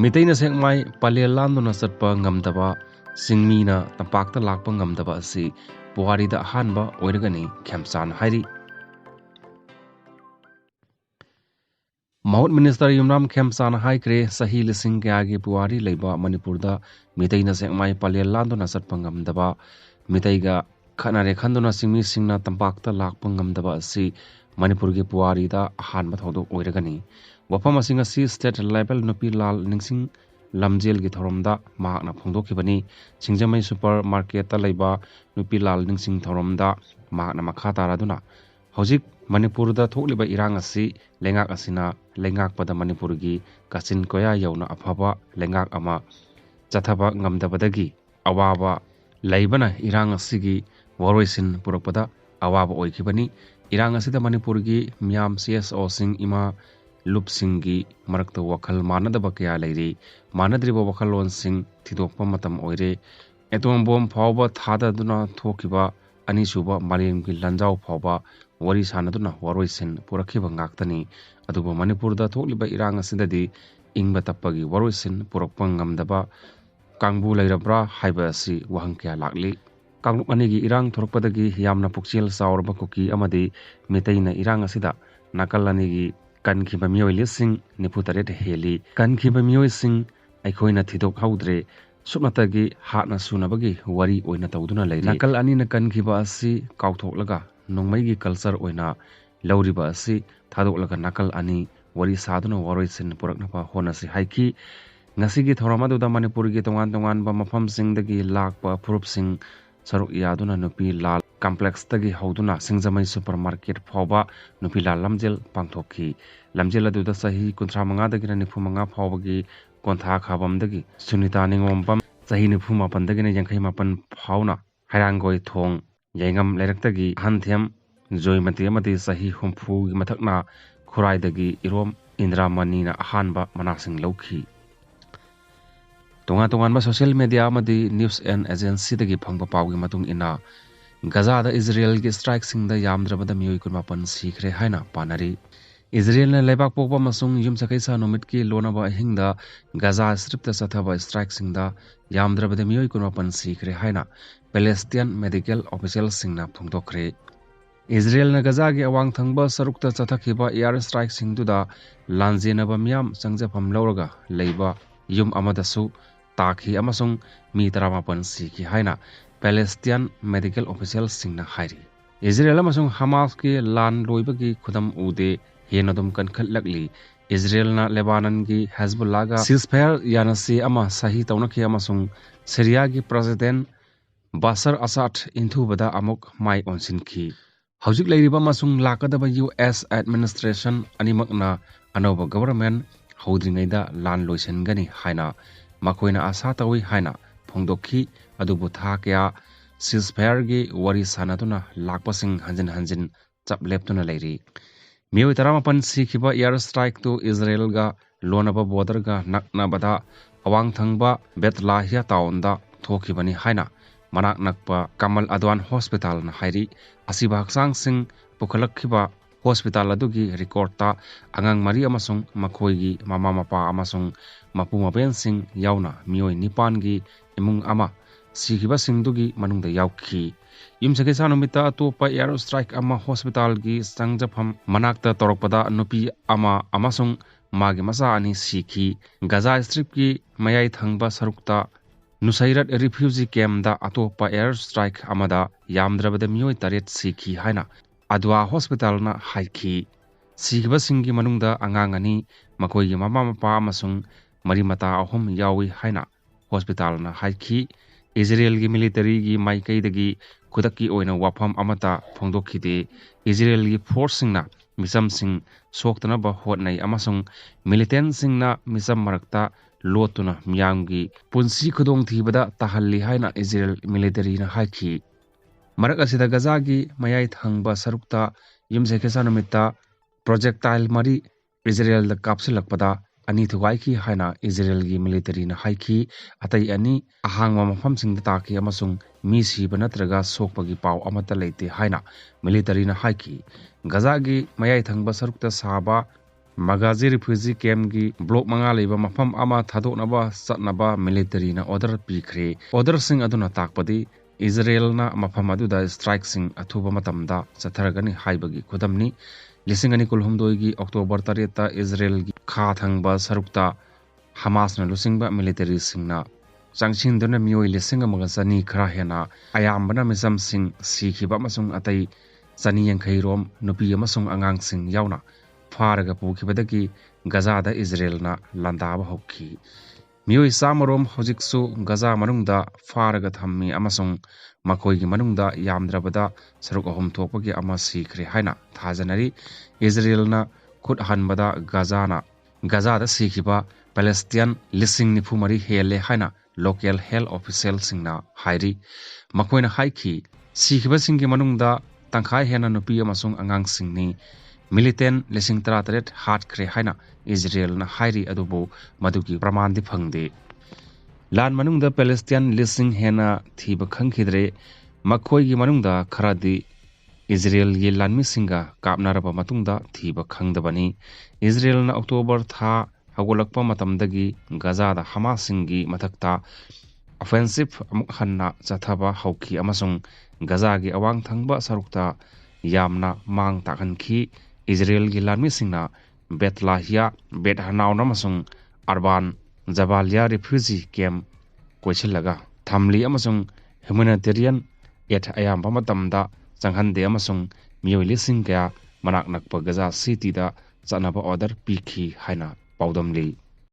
ꯃꯤꯇꯩꯅ ꯁꯦꯛꯃꯥꯏ ꯄꯂꯦꯜ ꯂꯥꯟꯗꯨꯅ ꯆꯠꯄ ꯉꯝꯗꯕ ꯆꯤꯡꯃꯤꯅ ꯇꯝꯄꯥꯛꯇ ꯂꯥꯛꯄ ꯉꯝꯗꯕ ꯑꯁꯤ ꯄꯨꯋꯥꯔꯤꯗ ꯑꯍꯥꯟꯕ ꯑꯣꯏꯔꯒꯅꯤ ꯈꯦꯝꯆꯥꯟ ꯍꯥꯏꯔꯤ꯫ ꯃꯍꯨꯠ ꯃꯤꯅꯤꯁꯇꯔ ꯌꯨꯝꯅꯥꯝ ꯈꯦꯝꯆꯥꯟ ꯍꯥꯏꯈ꯭ꯔꯦ ꯆꯍꯤ ꯂꯤꯁꯤꯡ ꯀꯌꯥꯒꯤ ꯄꯨꯋꯥꯔꯤ ꯂꯩꯕ ꯃꯅꯤꯄꯨꯔꯗ ꯃꯤꯇꯩꯅ ꯁꯦꯛꯃꯥꯏ ꯄꯂꯦꯜ ꯂꯥꯟꯗꯨꯅ ꯆꯠꯄ ꯉꯝꯗꯕ, ꯃꯤꯇꯩꯒ ꯈꯠꯅꯔꯦ ꯈꯟꯗꯨꯅ ꯆꯤꯡꯃꯤꯁꯤꯡꯅ ꯇꯝꯄꯥꯛꯇ ꯂꯥꯛꯄ ꯉꯝꯗꯕ ꯑꯁꯤ ꯃꯅꯤꯄꯨꯔꯒꯤ ꯄꯨꯋꯥꯔꯤꯗ ꯑꯍꯥꯟꯕ ꯊꯧꯗꯣꯛ ꯑꯣꯏꯔꯒꯅꯤ꯫ ꯋꯥꯐꯝ ꯑꯁꯤ ꯉꯁꯤ ꯁ꯭ꯇꯦꯠ ꯂꯦꯚꯦꯜ ꯅꯨꯄꯤ ꯂꯥꯜ ꯅꯤꯡꯁꯤꯡ ꯂꯝꯖꯦꯜꯒꯤ ꯊꯧꯔꯝꯗ ꯃꯍꯥꯛꯅ ꯐꯣꯡꯗꯣꯛꯈꯤꯕꯅꯤ꯫ ꯁꯤꯡꯖꯃꯩ ꯁꯨꯄꯔ ꯃꯥꯔꯀꯦꯠꯇ ꯂꯩꯕ ꯅꯨꯄꯤ ꯂꯥꯜ ꯅꯤꯡꯁꯤꯡ ꯊꯧꯔꯝꯗ ꯃꯍꯥꯛꯅ ꯃꯈꯥ ꯇꯥꯔꯗꯨꯅ ꯍꯧꯖꯤꯛ ꯃꯅꯤꯄꯨꯔꯗ ꯊꯣꯛꯂꯤꯕ ꯏꯔꯥꯡ ꯑꯁꯤ ꯂꯩꯉꯥꯛ ꯑꯁꯤꯅ ꯂꯩꯉꯥꯛꯄꯗ ꯃꯅꯤꯄꯨꯔꯒꯤ ꯀꯥꯆꯤꯟ ꯀꯣꯌꯥ ꯌꯧꯅ ꯑꯐꯕ ꯂꯩꯉꯥꯛ ꯑꯃ ꯆꯠꯊꯕ ꯉꯝꯗꯕꯗꯒꯤ ꯑꯋꯥꯕ ꯂꯩꯕꯅ ꯏꯔꯥꯡ ꯑꯁꯤꯒꯤ ꯋꯥꯔꯣꯏꯁꯤꯟ ꯄꯨꯔꯛꯄꯗ ꯑꯋꯥꯕ ꯑꯣꯏꯈꯤꯕꯅꯤ꯫ ꯏꯔꯥꯡ ꯑꯁꯤꯗ ꯃꯅꯤꯄꯨꯔꯒꯤ ꯃꯤꯌꯥꯝ CSOꯁꯤꯡ ꯏꯃꯥ ꯂꯨꯞꯁꯤꯡꯒꯤ ꯃꯔꯛꯇ ꯋꯥꯈꯜ ꯃꯥꯟꯅꯗꯕ ꯀꯌꯥ ꯂꯩꯔꯤ꯫ ꯃꯥꯟꯅꯗ꯭ꯔꯤꯕ ꯋꯥꯈꯜꯂꯣꯟꯁꯤꯡ ꯊꯤꯗꯣꯛꯄ ꯃꯇꯝ ꯑꯣꯏꯔꯦ꯫ ꯑꯦꯇꯣꯝ ꯕꯣꯝ ꯐꯥꯎꯕ ꯊꯥꯗꯗꯨꯅ ꯊꯣꯛꯈꯤꯕ ꯑꯅꯤꯁꯨꯕ ꯃꯥꯂꯦꯝꯒꯤ ꯂꯥꯟꯖꯥꯎ ꯐꯥꯎꯕ ꯋꯥꯔꯤ ꯁꯥꯅꯗꯨꯅ ꯋꯥꯔꯣꯏꯁꯤꯟ ꯄꯨꯔꯛꯈꯤꯕ ꯉꯥꯛꯇꯅꯤ꯫ ꯑꯗꯨꯕꯨ ꯃꯅꯤꯄꯨꯔꯗ ꯊꯣꯛꯂꯤꯕ ꯏꯔꯥꯡ ꯑꯁꯤꯗꯗꯤ ꯏꯪꯕ ꯇꯞꯄꯒꯤ ꯋꯥꯔꯣꯏꯁꯤꯟ ꯄꯨꯔꯛꯄ ꯉꯝꯗꯕ ꯀꯥꯡꯕꯨ ꯂꯩꯔꯕ꯭ꯔꯥ ꯍꯥꯏꯕ ꯑꯁꯤ ꯋꯥꯍꯪ ꯀꯌꯥ ꯂꯥꯛꯂꯤ꯫ ꯀꯥꯡꯂꯨꯞ ꯑꯅꯤꯒꯤ ꯏꯔꯥꯡ ꯊꯣꯔꯛꯄꯗꯒꯤ ꯌꯥꯝꯅ ꯄꯨꯛꯆꯦꯜ ꯆꯥꯎꯔꯕ ꯀꯨꯀꯤ ꯑꯃꯗꯤ ꯃꯤꯇꯩꯅ ꯏꯔꯥꯡ ꯑꯁꯤꯗ ꯅꯥꯀꯜ ꯑꯅꯤꯒꯤ ꯀꯟꯈꯤꯕ ꯃꯤꯑꯣꯏ ꯂꯤꯁꯤꯡ 94 ꯍꯦꯜꯂꯤ꯫ ꯀꯟꯈꯤꯕ ꯃꯤꯑꯣꯏꯁꯤꯡ ꯑꯩꯈꯣꯏꯅ ꯊꯤꯗꯣꯛꯍꯧꯗ꯭ꯔꯦ꯫ ꯁꯨꯞꯅꯇꯒꯤ ꯍꯥꯠꯅ ꯁꯨꯅꯕꯒꯤ ꯋꯥꯔꯤ ꯑꯣꯏꯅ ꯇꯧꯗꯨꯅ ꯂꯩꯔꯤ꯫ ꯅꯥꯀꯜ ꯑꯅꯤꯅ ꯀꯟꯈꯤꯕ ꯑꯁꯤ ꯀꯥꯎꯊꯣꯛꯂꯒ ꯅꯣꯡꯃꯩꯒꯤ ꯀꯜꯆꯔ ꯑꯣꯏꯅ ꯂꯧꯔꯤꯕ ꯑꯁꯤ ꯊꯥꯗꯣꯛꯂꯒ ꯅꯥꯀꯜ ꯑꯅꯤ ꯋꯥꯔꯤ ꯁꯥꯗꯨꯅ ꯋꯥꯔꯣꯏꯁꯤꯟ ꯄꯨꯔꯛꯅꯕ ꯍꯣꯠꯅꯁꯤ ꯍꯥꯏꯈꯤ꯫ ꯉꯁꯤꯒꯤ ꯊꯧꯔꯝ ꯑꯗꯨꯗ ꯃꯅꯤꯄꯨꯔꯒꯤ ꯇꯣꯉꯥꯟ ꯇꯣꯉꯥꯟꯕ ꯃꯐꯝꯁꯤꯡꯗꯒꯤ ꯂꯥꯛꯄ ꯐꯨꯔꯨꯞꯁꯤꯡ ꯁꯔꯨꯛ ꯌꯥꯗꯨꯅ ꯅꯨꯄꯤ ꯂꯥꯜ ꯀꯝꯄ꯭ꯂꯦꯛꯁꯇꯒꯤ ꯍꯧꯗꯨꯅ ꯁꯤꯡꯖꯃꯩ ꯁꯨꯄꯔ ꯃꯥꯔꯀꯦꯠ ꯐꯥꯎꯕ ꯅꯨꯄꯤ ꯂꯥꯜ ꯂꯝꯖꯦꯜ ꯄꯥꯡꯊꯣꯛꯈꯤ꯫ ꯂꯝꯖꯦꯜ ꯑꯗꯨꯗ ꯆꯍꯤ 35 95 ꯐꯥꯎꯕꯒꯤ ꯀꯣꯟꯊꯥ ꯈꯥꯕꯝꯗꯒꯤ ꯁꯨꯅꯤꯇꯥ ꯅꯤꯉꯣꯝꯕꯝ, ꯆꯍꯤ 97 59 ꯐꯥꯎꯅ ꯍꯩꯔꯥꯡꯒꯣꯏ ꯊꯣꯡ ꯌꯥꯏꯉꯝ ꯂꯩꯔꯛꯇꯒꯤ ꯑꯍꯟꯊꯦꯝ ꯖꯣꯏꯃꯇꯤ ꯑꯃꯗꯤ ꯆꯍꯤ 60ꯒꯤ ꯃꯊꯛꯅ ꯈꯨꯔꯥꯏꯗꯒꯤ ꯏꯔꯣꯝ ꯏꯟꯗ꯭ꯔꯥꯃꯅꯤꯅ ꯑꯍꯥꯟꯕ ꯃꯅꯥꯁꯤꯡ ꯂꯧꯈꯤ꯫ ꯇꯣꯉꯥꯟ ꯇꯣꯉꯥꯟꯕ ꯁꯣꯁꯤꯌꯦꯜ ꯃꯤꯗꯤꯌా ꯑꯃꯗꯤ ꯅ꯭ꯌꯨꯁ ꯑꯦꯟ ꯑꯦꯖꯦꯟꯁꯤꯗꯒꯤ ꯐꯪꯕ ꯄꯥꯎꯒꯤ ꯃꯇꯨꯡ ꯏꯟꯅ ꯒꯖꯥꯗ ꯏꯖꯔꯦꯜꯒꯤ ꯁꯇ꯭ꯔꯥꯏꯛꯁꯤꯡꯗ ꯌꯥꯝꯗ꯭ꯔꯕꯗ ꯃꯤꯑꯣꯏ 19 ꯁꯤꯈ꯭ꯔꯦ ꯍꯥꯏꯅ ꯄꯥꯅꯔꯤ꯫ ꯏꯖꯔꯦꯜꯅ ꯂꯩꯕꯥꯛ ꯄꯣꯛꯄ ꯑꯃꯁꯨꯡ ꯌꯨꯝꯁꯀꯩꯁ ꯅꯨꯃꯤꯠꯀꯤ ꯂꯣꯟꯅꯕ ꯑꯍꯤꯡꯗ ꯒꯖꯥ ꯁ꯭ꯇ꯭ꯔꯤꯞꯇ ꯆꯠꯊꯕ ꯁꯇ꯭ꯔꯥꯏꯛꯁꯤꯡꯗ ꯌꯥꯝꯗ꯭ꯔꯕꯗ ꯃꯤꯑꯣꯏ 19 ꯁꯤꯈ꯭ꯔꯦ ꯍꯥꯏꯅ ꯄꯦꯂꯦꯁꯇꯤꯌꯟ ꯃꯦꯗꯤꯀꯦꯜ ꯑꯣꯐꯤꯁꯤꯌꯦꯜꯁꯤꯡꯅ ꯐꯣꯡꯗꯣꯛꯈ꯭ꯔꯦ꯫ ꯏꯖꯔꯦꯜꯅ ꯒꯖꯥꯒꯤ ꯑꯋꯥꯡ ꯊꯪꯕ ꯁꯔꯨꯛꯇ ꯆꯠꯊꯈꯤꯕ ꯑꯦꯌꯔ ꯁꯇ꯭ꯔꯥꯏꯛꯁꯤꯡꯗꯨꯗ ꯂꯥꯟꯖꯦꯟꯅꯕ ꯃꯤꯌꯥꯝ ꯆꯪꯖꯐꯝ ꯂꯧꯔꯒ ꯂꯩꯕ ꯌꯨꯝ ꯑꯃꯗꯁꯨ ꯇꯥꯈꯤ ꯑꯃꯁꯨꯡ ꯃꯤ 19 ꯁꯤꯈꯤ ꯍꯥꯏꯅ ꯄꯦꯂꯦꯁꯇꯤꯌꯟ ꯃꯦꯗꯤꯀꯦꯜ ꯑꯣꯐꯤꯁꯤꯌꯦꯜꯁꯤꯡꯅ ꯍꯥꯏꯔꯤ꯫ ꯏꯖꯔꯦꯜ ꯑꯃꯁꯨꯡ ꯍꯃꯥꯁꯀꯤ ꯂꯥꯟ ꯂꯣꯏꯕꯒꯤ ꯈꯨꯗꯝ ꯎꯗꯦ ꯍꯦꯟꯅ ꯑꯗꯨꯝ ꯀꯟꯈꯠꯂꯛꯂꯤ꯫ ꯏꯖꯔꯦꯜꯅ ꯂꯦꯕꯥꯅꯟꯒꯤ ꯍꯦꯖꯕꯨꯜꯂꯥꯒ ꯁꯤꯖꯐꯥꯌꯔ ꯌꯥꯅꯆꯦ ꯑꯃ ꯁꯍꯤ ꯇꯧꯅꯈꯤ ꯑꯃꯁꯨꯡ ꯁꯤꯔꯤꯌꯥꯒꯤ ꯄ꯭ꯔꯦꯁꯤꯗꯦꯟꯠ ꯕꯥꯁꯔ ꯑꯁꯥꯗ ꯏꯟꯊꯨꯕꯗ ꯑꯃꯨꯛ ꯃꯥꯏ ꯑꯣꯟꯁꯤꯟꯈꯤ꯫ ꯍꯧꯖꯤꯛ ꯂꯩꯔꯤꯕ ꯑꯃꯁꯨꯡ ꯂꯥꯛꯀꯗꯕ US ꯑꯦꯗꯃꯤꯅꯤꯁꯇ꯭ꯔꯦꯁꯟ ꯑꯅꯤꯃꯛꯅ ꯑꯅꯧꯕ ꯒꯚꯔꯟꯃꯦꯟꯠ ꯍꯧꯗ꯭ꯔꯤꯉꯩꯗ ꯂꯥꯟ ꯂꯣꯏꯁꯤꯟꯒꯅꯤ ꯍꯥꯏꯅ ꯃꯈꯣꯏꯅ ꯑꯥꯁꯥ ꯇꯧꯏ ꯍꯥꯏꯅ ꯐꯣꯡꯗꯣꯛꯈꯤ꯫ ꯑꯗꯨꯕꯨ ꯊꯥ ꯀꯌꯥ ꯁꯤꯖꯐꯥꯌꯔꯒꯤ ꯋꯥꯔꯤ ꯁꯥꯅꯗꯨꯅ ꯂꯥꯛꯄꯁꯤꯡ ꯍꯟꯖꯤꯟ ꯍꯟꯖꯤꯟ ꯆꯞ ꯂꯦꯞꯇꯨꯅ ꯂꯩꯔꯤ꯫ ꯃꯤꯑꯣꯏ 19 ꯁꯤꯈꯤꯕ ꯑꯦꯌꯔ ꯁꯇ꯭ꯔꯥꯏꯛꯇꯨ ꯏꯖꯔꯦꯜꯒ ꯂꯣꯟꯅꯕ ꯕꯣꯔꯗꯔꯒ ꯅꯛꯅꯕꯗ ꯑꯋꯥꯡ ꯊꯪꯕ ꯕꯦꯠꯂꯥꯍꯤꯌꯥ ꯇꯥꯎꯟꯗ ꯊꯣꯛꯈꯤꯕꯅꯤ ꯍꯥꯏꯅ ꯃꯅꯥꯛ ꯅꯛꯄ ꯀꯃꯜ ꯑꯗꯋꯥꯟ ꯍꯣꯁꯄꯤꯇꯥꯜꯅ ꯍꯥꯏꯔꯤ꯫ ꯑꯁꯤꯕ ꯍꯛꯆꯥꯡꯁꯤꯡ ꯄꯨꯈꯠꯂꯛꯈꯤꯕ ꯍꯣꯁꯄꯤꯇꯥꯜ ꯑꯗꯨꯒꯤ ꯔꯦꯀꯣꯔꯗꯇ ꯑꯉꯥꯡ 4 ꯑꯃꯁꯨꯡ ꯃꯈꯣꯏꯒꯤ ꯃꯃꯥ ꯃꯄꯥ ꯑꯃꯁꯨꯡ ꯃꯄꯨ ꯃꯕꯦꯟꯁꯤꯡ ꯌꯥꯎꯅ ꯃꯤꯑꯣꯏ 9ꯒꯤ ꯏꯃꯨꯡ ꯑꯃ ꯁꯤꯈꯤꯕꯁꯤꯡꯗꯨꯒꯤ ꯃꯅꯨꯡꯗ ꯌꯥꯎꯈꯤ꯫ ꯌꯨꯝꯁꯀꯩꯁ ꯅꯨꯃꯤꯠꯇ ꯑꯇꯣꯞꯄ ꯑꯦꯌꯔ ꯁꯇ꯭ꯔꯥꯏꯛ ꯑꯃ ꯍꯣꯁꯄꯤꯇꯥꯜꯒꯤ ꯆꯪꯖꯐꯝ ꯃꯅꯥꯛꯇ ꯇꯧꯔꯛꯄꯗ ꯅꯨꯄꯤ ꯑꯃ ꯑꯃꯁꯨꯡ ꯃꯥꯒꯤ ꯃꯆꯥ 2 ꯁꯤꯈꯤ꯫ ꯒꯖꯥ ꯁꯇ꯭ꯔꯤꯞꯀꯤ ꯃꯌꯥꯏ ꯊꯪꯕ ꯁꯔꯨꯛꯇ ꯅꯨꯁꯩꯔꯠ ꯔꯤꯐ꯭ꯌꯨꯖꯤ ꯀꯦꯝꯞꯗ ꯑꯇꯣꯞꯄ ꯑꯦꯌꯔ ꯁꯇ꯭ꯔꯥꯏꯛ ꯑꯃꯗ ꯌꯥꯝꯗ꯭ꯔꯕꯗ ꯃꯤꯑꯣꯏ 8 ꯁꯤꯈꯤ ꯍꯥꯏꯅ ꯑꯗꯋꯥ ꯍꯣꯁꯄꯤꯇꯥꯜꯅ ꯍꯥꯏꯈꯤ꯫ ꯁꯤꯈꯤꯕꯁꯤꯡꯒꯤ ꯃꯅꯨꯡꯗ ꯑꯉꯥꯡ 2, ꯃꯈꯣꯏꯒꯤ ꯃꯃꯥ ꯃꯄꯥ ꯑꯃꯁꯨꯡ ꯃꯔꯤ ꯃꯇꯥ 3 ꯌꯥꯎꯏ ꯍꯥꯏꯅ ꯍꯣꯁꯄꯤꯇꯥꯜꯅ ꯍꯥꯏꯈꯤ꯫ ꯏꯖꯔꯦꯜꯒꯤ ꯃꯤꯂꯤꯇꯔꯤꯒꯤ ꯃꯥꯏꯀꯩꯗꯒꯤ ꯈꯨꯗꯛꯀꯤ ꯑꯣꯏꯅ ꯋꯥꯐꯝ ꯑꯃꯠꯇ ꯐꯣꯡꯗꯣꯛꯈꯤꯗꯦ꯫ ꯏꯖꯔꯦꯜꯒꯤ ꯐꯣꯔꯁꯁꯤꯡꯅ ꯃꯤꯆꯝꯁꯤꯡ ꯁꯣꯛꯇꯅꯕ ꯍꯣꯠꯅꯩ ꯑꯃꯁꯨꯡ ꯃꯤꯂꯤꯇꯦꯟꯠꯁꯤꯡꯅ ꯃꯤꯆꯝ ꯃꯔꯛꯇ ꯂꯣꯠꯇꯨꯅ ꯃꯤꯌꯥꯝꯒꯤ ꯄꯨꯟꯁꯤ ꯈꯨꯗꯣꯡꯊꯤꯕꯗ ꯇꯥꯍꯜꯂꯤ ꯍꯥꯏꯅ ꯏꯖꯔꯦꯜ ꯃꯤꯂꯤꯇꯔꯤꯅ ꯍꯥꯏꯈꯤ꯫ ꯃꯔꯛ ꯑꯁꯤꯗ ꯒꯖꯥꯒꯤ ꯃꯌꯥꯏ ꯊꯪꯕ ꯁꯔꯨꯛꯇ ꯌꯨꯝꯁꯀꯩꯁ ꯅꯨꯃꯤꯠꯇ ꯄ꯭ꯔꯣꯖꯦꯛꯇꯥꯏꯜ 4 ꯏꯖꯔꯦꯜꯗ ꯀꯥꯞꯁꯤꯜꯂꯛꯄꯗ 2 ꯊꯨꯒꯥꯏꯈꯤ ꯍꯥꯏꯅ ꯏꯖꯔꯦꯜꯒꯤ ꯃꯤꯂꯤꯇꯔꯤꯅ ꯍꯥꯏꯈꯤ꯫ ꯑꯇꯩ 2 ꯑꯍꯥꯡꯕ ꯃꯐꯝꯁꯤꯡꯗ ꯇꯥꯈꯤ ꯑꯃꯁꯨꯡ ꯃꯤ ꯁꯤꯕ ꯅꯠꯇ꯭ꯔꯒ ꯁꯣꯛꯄꯒꯤ ꯄꯥꯎ ꯑꯃꯠꯇ ꯂꯩꯇꯦ ꯍꯥꯏꯅ ꯃꯤꯂꯤꯇꯔꯤꯅ ꯍꯥꯏꯈꯤ꯫ ꯒꯖꯥꯒꯤ ꯃꯌꯥꯏ ꯊꯪꯕ ꯁꯔꯨꯛꯇ ꯁꯥꯕ Magazi refugee camp gi block manga leba mafam ama thadoknaba chatnaba military na order pikre order sing aduna takpadi Israel na mafam aduda strike sing athuba matamda chatharagani haibagi khudamni lisingani kulhumdoi gi October 3 ta Israel gi kha thangba sarukta Hamas na lusingba military singna changchin dona mioi lisinga magasani khara hena ayambana misam sing sikhiba masung atai chani yankhai rom nupi amasung angang sing yauna फारग पुखिबदगी गजा दा Israel ना लंदाब होखी मियोई सामरोम होजिकसु गजा मनुंगदा फारग थम्मी अमसुंग मखोइगी मनुंगदा यामद्रबदा सरुक अहुम थोपगी अमा सीखरे हाइना थाजनरी Israel ना खुद हनबदा गजा दा सीखिबा पैलेस्टियन लिसिंग निफुमरी हेले हाइना local health official सिंगना हाइरी मखोइना हाइखी सीखिबा सिंगी मनुंगदा तंखाय हेना नुपी अमसुंग अंगांग सिंगनी Militant lising taratet hat kre haina Israel na hairi adubo maduki pramandi phangde lan manungda Palestinian lising hena thiba khangkhidre makhoi gi manungda kharadi Israel ye lanmi singa kapnaraba matungda thiba khangdabani Israel na October tha hagolakpa matamdagi Gaza da Hamas singi mathakta offensive amuk hanna chathaba hauki amasung Gaza gi awang thangba sarukta yamna mang takhanki Israel gi lanmi singna Bethlahia Bethanaw namasung Arban Jabalia refugee camp koichilaga thamli amasung humanitarian aid ayam matamda changhande amasung miyoi sing kaya manak nakpa Gaza city da chanaba order pikhi haina paudamli